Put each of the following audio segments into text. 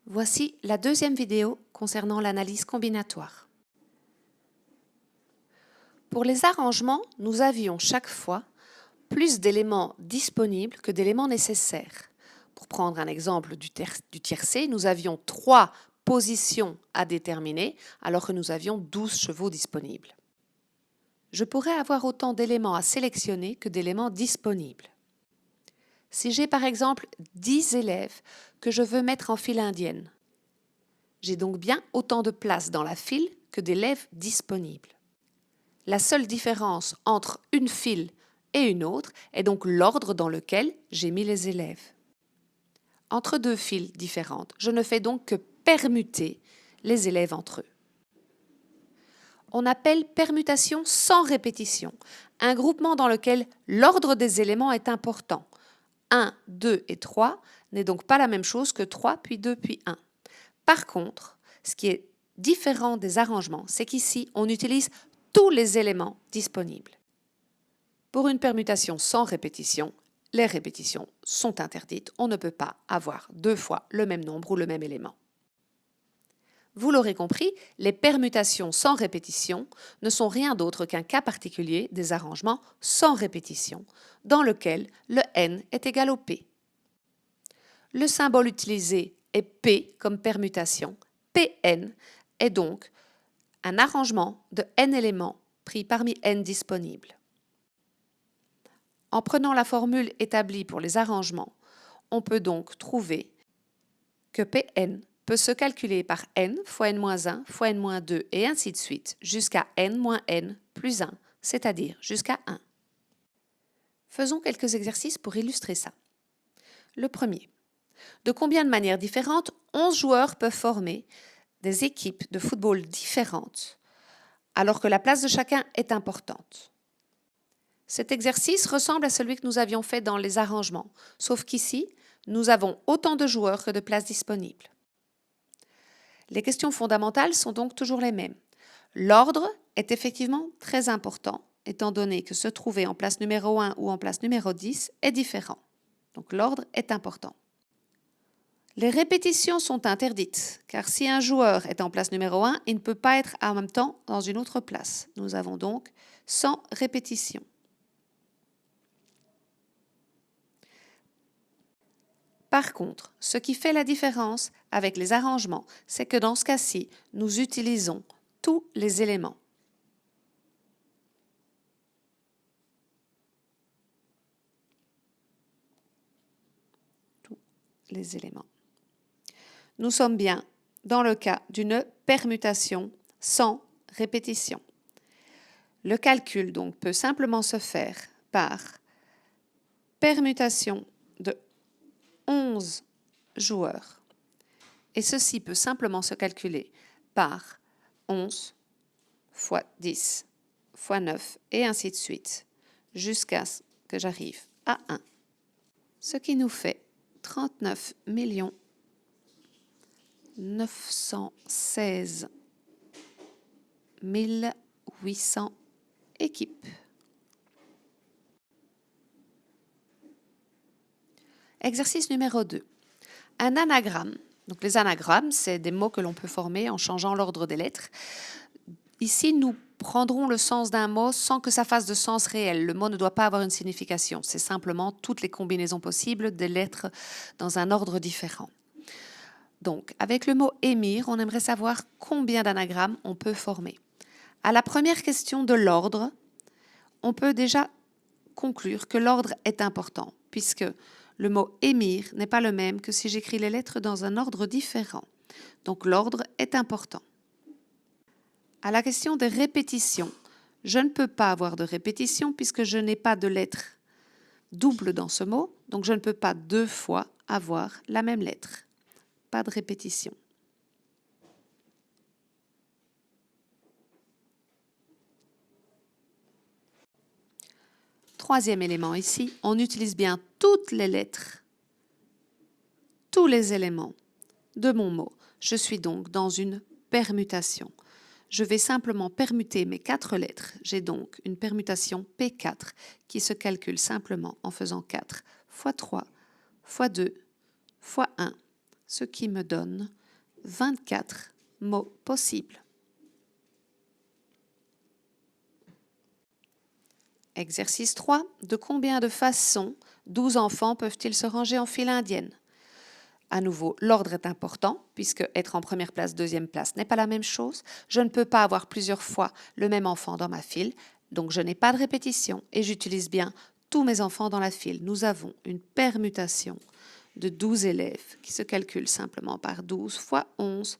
Voici la deuxième vidéo concernant l'analyse combinatoire. Pour les arrangements, nous avions chaque fois plus d'éléments disponibles que d'éléments nécessaires. Pour prendre un exemple du tiercé, nous avions 3 positions à déterminer alors que nous avions 12 chevaux disponibles. Je pourrais avoir autant d'éléments à sélectionner que d'éléments disponibles. Si j'ai par exemple 10 élèves que je veux mettre en file indienne, j'ai donc bien autant de place dans la file que d'élèves disponibles. La seule différence entre une file et une autre est donc l'ordre dans lequel j'ai mis les élèves. Entre deux files différentes, je ne fais donc que permuter les élèves entre eux. On appelle permutation sans répétition un groupement dans lequel l'ordre des éléments est important. 1, 2 et 3 n'est donc pas la même chose que 3 puis 2 puis 1. Par contre, ce qui est différent des arrangements, c'est qu'ici, on utilise tous les éléments disponibles. Pour une permutation sans répétition, les répétitions sont interdites. On ne peut pas avoir 2 fois le même nombre ou le même élément. Vous l'aurez compris, les permutations sans répétition ne sont rien d'autre qu'un cas particulier des arrangements sans répétition, dans lequel le n est égal au p. Le symbole utilisé est p comme permutation. Pn est donc un arrangement de n éléments pris parmi n disponibles. En prenant la formule établie pour les arrangements, on peut donc trouver que Pn peut se calculer par n fois n-1 fois n-2 et ainsi de suite jusqu'à n moins n plus 1, c'est-à-dire jusqu'à 1. Faisons quelques exercices pour illustrer ça. Le premier. De combien de manières différentes 11 joueurs peuvent former des équipes de football différentes alors que la place de chacun est importante? Cet exercice ressemble à celui que nous avions fait dans les arrangements, sauf qu'ici, nous avons autant de joueurs que de places disponibles. Les questions fondamentales sont donc toujours les mêmes. L'ordre est effectivement très important, étant donné que se trouver en place numéro 1 ou en place numéro 10 est différent. Donc l'ordre est important. Les répétitions sont interdites, car si un joueur est en place numéro 1, il ne peut pas être en même temps dans une autre place. Nous avons donc 100 répétitions. Par contre, ce qui fait la différence avec les arrangements, c'est que dans ce cas-ci, nous utilisons tous les éléments. Tous les éléments. Nous sommes bien dans le cas d'une permutation sans répétition. Le calcul donc peut simplement se faire par permutation de 11 joueurs. Et ceci peut simplement se calculer par 11 fois 10 fois 9 et ainsi de suite, jusqu'à ce que j'arrive à 1. Ce qui nous fait 39 916 800 équipes. Exercice numéro 2. Un anagramme. Donc les anagrammes, c'est des mots que l'on peut former en changeant l'ordre des lettres. Ici, nous prendrons le sens d'un mot sans que ça fasse de sens réel. Le mot ne doit pas avoir une signification. C'est simplement toutes les combinaisons possibles des lettres dans un ordre différent. Donc, avec le mot émir, on aimerait savoir combien d'anagrammes on peut former. À la première question de l'ordre, on peut déjà conclure que l'ordre est important, puisque le mot émir n'est pas le même que si j'écris les lettres dans un ordre différent. Donc l'ordre est important. À la question des répétitions, je ne peux pas avoir de répétition puisque je n'ai pas de lettre double dans ce mot, donc je ne peux pas 2 fois avoir la même lettre. Pas de répétition. Troisième élément ici, on utilise bien toutes les lettres, tous les éléments de mon mot. Je suis donc dans une permutation. Je vais simplement permuter mes 4 lettres. J'ai donc une permutation P4 qui se calcule simplement en faisant 4 fois 3 fois 2 fois 1 ce qui me donne 24 mots possibles. Exercice 3. De combien de façons 12 enfants peuvent-ils se ranger en file indienne? À nouveau, l'ordre est important, puisque être en première place, deuxième place n'est pas la même chose. Je ne peux pas avoir plusieurs fois le même enfant dans ma file, donc je n'ai pas de répétition et j'utilise bien tous mes enfants dans la file. Nous avons une permutation de 12 élèves qui se calcule simplement par 12 fois 11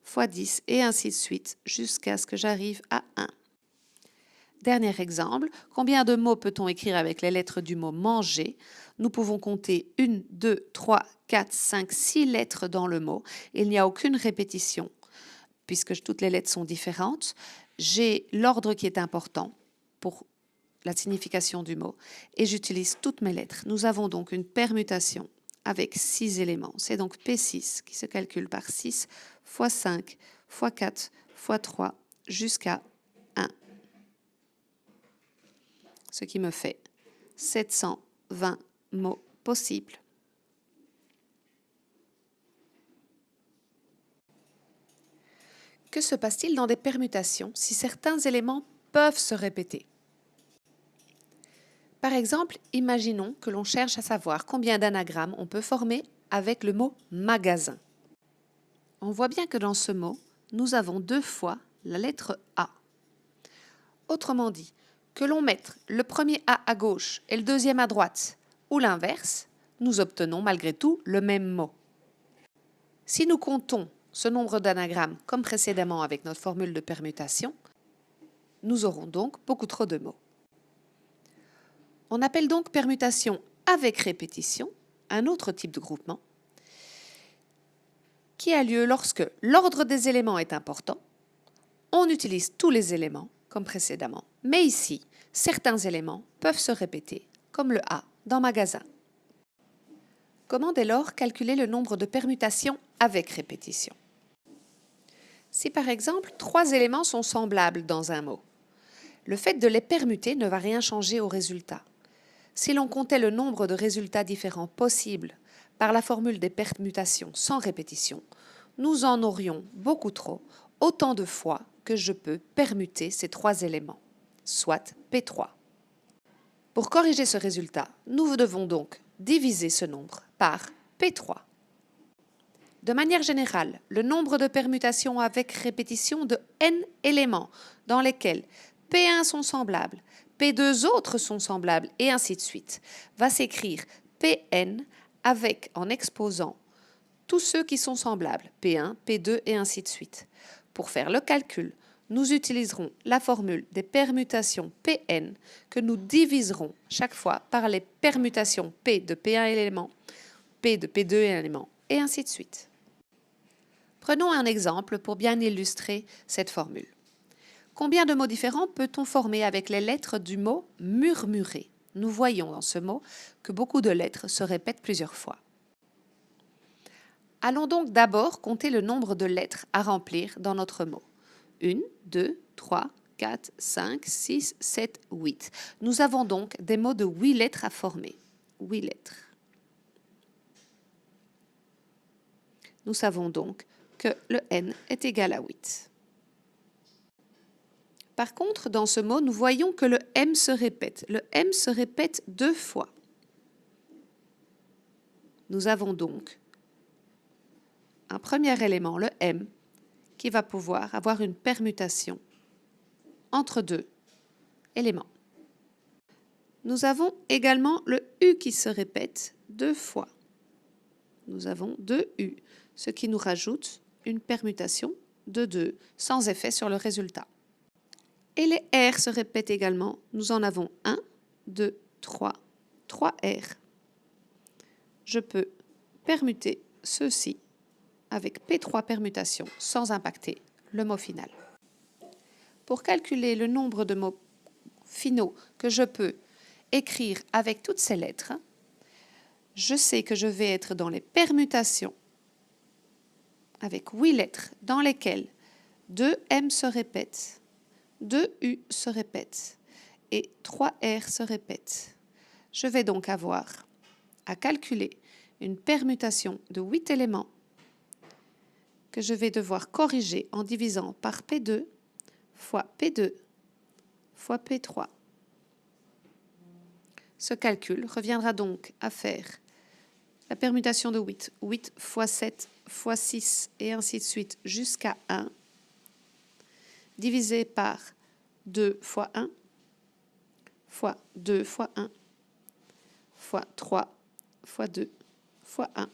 fois 10 et ainsi de suite jusqu'à ce que j'arrive à 1. Dernier exemple, combien de mots peut-on écrire avec les lettres du mot manger? Nous pouvons compter 1, 2, 3, 4, 5, 6 lettres dans le mot. Il n'y a aucune répétition puisque toutes les lettres sont différentes. J'ai l'ordre qui est important pour la signification du mot et j'utilise toutes mes lettres. Nous avons donc une permutation avec 6 éléments. C'est donc P6 qui se calcule par 6 fois 5 fois 4 fois 3 jusqu'à 1. Ce qui me fait 720 mots possibles. Que se passe-t-il dans des permutations si certains éléments peuvent se répéter? Par exemple, imaginons que l'on cherche à savoir combien d'anagrammes on peut former avec le mot magasin. On voit bien que dans ce mot, nous avons 2 fois la lettre A. Autrement dit, que l'on mette le premier A à gauche et le deuxième à droite, ou l'inverse, nous obtenons malgré tout le même mot. Si nous comptons ce nombre d'anagrammes comme précédemment avec notre formule de permutation, nous aurons donc beaucoup trop de mots. On appelle donc permutation avec répétition un autre type de groupement qui a lieu lorsque l'ordre des éléments est important, on utilise tous les éléments comme précédemment, mais ici, certains éléments peuvent se répéter, comme le A dans magasin. Comment dès lors calculer le nombre de permutations avec répétition? Si par exemple 3 éléments sont semblables dans un mot, le fait de les permuter ne va rien changer au résultat. Si l'on comptait le nombre de résultats différents possibles par la formule des permutations sans répétition, nous en aurions beaucoup trop, autant de fois que je peux permuter ces 3 éléments, soit P3. Pour corriger ce résultat, nous devons donc diviser ce nombre par P3. De manière générale, le nombre de permutations avec répétition de n éléments dans lesquels P1 sont semblables, P2 autres sont semblables et ainsi de suite, va s'écrire Pn avec, en exposant tous ceux qui sont semblables, P1, P2 et ainsi de suite. Pour faire le calcul, nous utiliserons la formule des permutations Pn que nous diviserons chaque fois par les permutations P de P1 élément, P de P2 élément et ainsi de suite. Prenons un exemple pour bien illustrer cette formule. Combien de mots différents peut-on former avec les lettres du mot « murmurer » ? Nous voyons dans ce mot que beaucoup de lettres se répètent plusieurs fois. Allons donc d'abord compter le nombre de lettres à remplir dans notre mot. 1, 2, 3, 4, 5, 6, 7, 8. Nous avons donc des mots de 8 lettres à former. 8 lettres. Nous savons donc que le n est égal à 8. Par contre, dans ce mot, nous voyons que le m se répète. Le m se répète 2 fois. Nous avons donc un premier élément, le m, qui va pouvoir avoir une permutation entre 2 éléments. Nous avons également le u qui se répète 2 fois. Nous avons 2 u, ce qui nous rajoute une permutation de 2 sans effet sur le résultat. Et les R se répètent également. Nous en avons 1, 2, 3 R. Je peux permuter ceci avec P3 permutations sans impacter le mot final. Pour calculer le nombre de mots finaux que je peux écrire avec toutes ces lettres, je sais que je vais être dans les permutations avec 8 lettres dans lesquelles 2 M se répètent, 2 U se répètent et 3 R se répètent. Je vais donc avoir à calculer une permutation de 8 éléments que je vais devoir corriger en divisant par P2 fois P2 fois P3. Ce calcul reviendra donc à faire la permutation de 8, 8 fois 7 fois 6 et ainsi de suite jusqu'à 1, divisé par 2 fois 1, fois 2 fois 1, fois 3 fois 2 fois 1.